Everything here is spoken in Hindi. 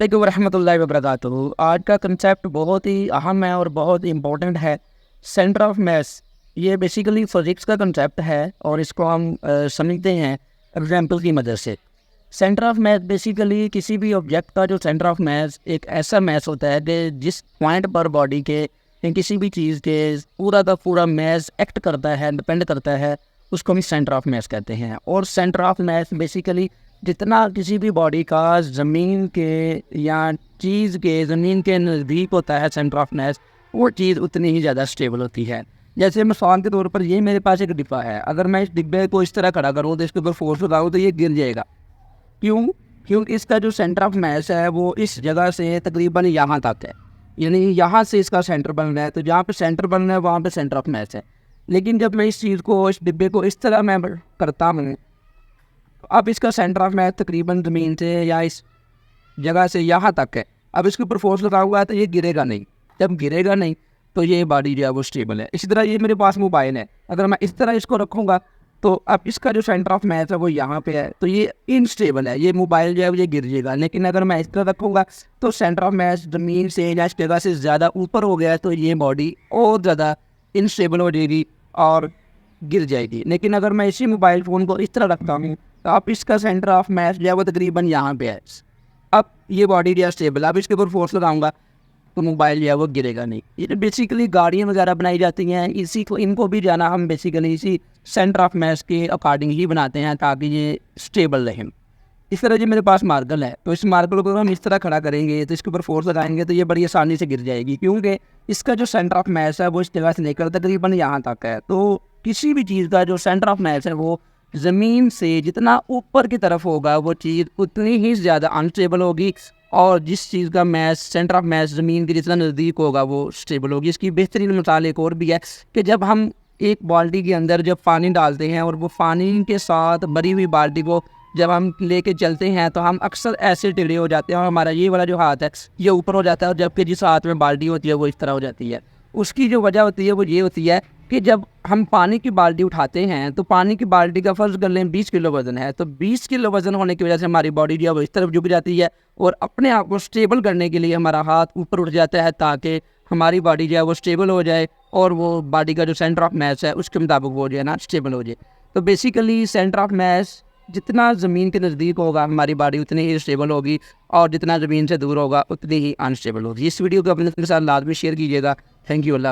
अलैकुम वरहमतुल्लाहि वबरकातुहू। आज का कंसेप्ट बहुत ही अहम है और बहुत इम्पोर्टेंट है। सेंटर ऑफ मास, ये बेसिकली फिजिक्स का कंसेप्ट है और इसको हम समझते हैं एग्जाम्पल की मदद से। सेंटर ऑफ मास बेसिकली किसी भी ऑब्जेक्ट का जो सेंटर ऑफ मास एक ऐसा मास होता है कि जिस पॉइंट पर बॉडी के या किसी भी चीज़ के पूरा का पूरा मास एक्ट करता है, डिपेंड करता है, उसको हम सेंटर ऑफ मास कहते हैं। और सेंटर ऑफ मास बेसिकली जितना किसी भी बॉडी का ज़मीन के या चीज़ के ज़मीन के नज़दीक होता है सेंटर ऑफ मास, वो चीज़ उतनी ही ज़्यादा स्टेबल होती है। जैसे मिसाल के तौर पर ये मेरे पास एक डिब्बा है, अगर मैं इस डिब्बे को इस तरह खड़ा करूँ तो इसके ऊपर फोर्स लगाऊँ तो ये गिर जाएगा। क्यों? क्योंकि इसका जो सेंटर ऑफ मास है वो इस जगह से तकरीबन यहाँ तक है, यानी यहाँ से इसका सेंटर बन रहा है। तो जहाँ पे सेंटर बन रहा है वहाँ पे सेंटर ऑफ मास है। लेकिन जब मैं इस चीज़ को, इस डिब्बे को इस तरह मैं करता हूँ, अब इसका सेंटर ऑफ मास तकरीबन ज़मीन से या इस जगह से यहाँ तक है। अब इसके ऊपर फोर्स लगा हुआ है तो ये गिरेगा नहीं। जब गिरेगा नहीं तो ये बॉडी जो है वो स्टेबल है। इसी तरह ये मेरे पास मोबाइल है, अगर मैं इस तरह इसको रखूँगा तो अब इसका जो सेंटर ऑफ मास है वो यहाँ पे है, तो ये इनस्टेबल है, ये मोबाइल जो है ये गिर जाएगा। लेकिन अगर मैं इस तरह रखूँगा तो सेंटर ऑफ मास ज़मीन से या इस जगह से ज़्यादा ऊपर हो गया है, तो ये बॉडी और ज़्यादा इनस्टेबल हो जाएगी और गिर जाएगी। लेकिन अगर मैं इसी मोबाइल फ़ोन को इस तरह रखता हूँ तो अब इसका सेंटर ऑफ मास जो है वो तकरीबन यहाँ पे है। अब ये बॉडी जो है स्टेबल। अब इसके ऊपर फोर्स लगाऊंगा तो मोबाइल जो है वो गिरेगा नहीं। ये बेसिकली गाड़ियाँ वगैरह बनाई जाती हैं, इसी को इनको भी जाना हम बेसिकली इसी सेंटर ऑफ मास के अकॉर्डिंग ही बनाते हैं ताकि ये स्टेबल रहें। इस तरह जो मेरे पास मार्बल है, तो इस मार्बल को हम इस तरह खड़ा करेंगे तो इसके ऊपर फोर्स लगाएंगे तो ये बड़ी आसानी से गिर जाएगी, क्योंकि इसका जो सेंटर ऑफ मास है वो इस जगह से लेकर तकरीबन यहाँ तक है। तो किसी भी चीज़ का जो सेंटर ऑफ मास है वो ज़मीन से जितना ऊपर की तरफ होगा वो चीज़ उतनी ही ज़्यादा अनस्टेबल होगी, और जिस चीज़ का मास, सेंटर ऑफ मास ज़मीन के जितना नज़दीक होगा वो स्टेबल होगी। इसकी बेहतरीन मिसाल एक और भी है कि जब हम एक बाल्टी के अंदर जब पानी डालते हैं और वो पानी के साथ भरी हुई बाल्टी को जब हम लेके चलते हैं तो हम अक्सर ऐसे टेढ़े हो जाते हैं और हमारा ये वाला जो हाथ है ये ऊपर हो जाता है, और जबकि जिस हाथ में बाल्टी होती है वो इस तरह हो जाती है। उसकी जो वजह होती है वो ये होती है कि जब हम पानी की बाल्टी उठाते हैं तो पानी की बाल्टी का फ़र्ज़ कर लें 20 किलो वज़न है, तो 20 किलो वज़न होने की वजह से हमारी बॉडी जो है वो इस तरफ झुक जाती है और अपने आप को स्टेबल करने के लिए हमारा हाथ ऊपर उठ जाता है ताकि हमारी बॉडी जो है वो स्टेबल हो जाए और वो बॉडी का जो सेंटर ऑफ मास है उसके मुताबिक वो जो है ना स्टेबल हो जाए। तो बेसिकली सेंटर ऑफ मास जितना ज़मीन के नज़दीक होगा हमारी बॉडी उतनी ही स्टेबल होगी, और जितना ज़मीन से दूर होगा उतनी ही अनस्टेबल होगी। इस वीडियो को अपने साथ लाजमी शेयर कीजिएगा। Thank you. अल्लाह।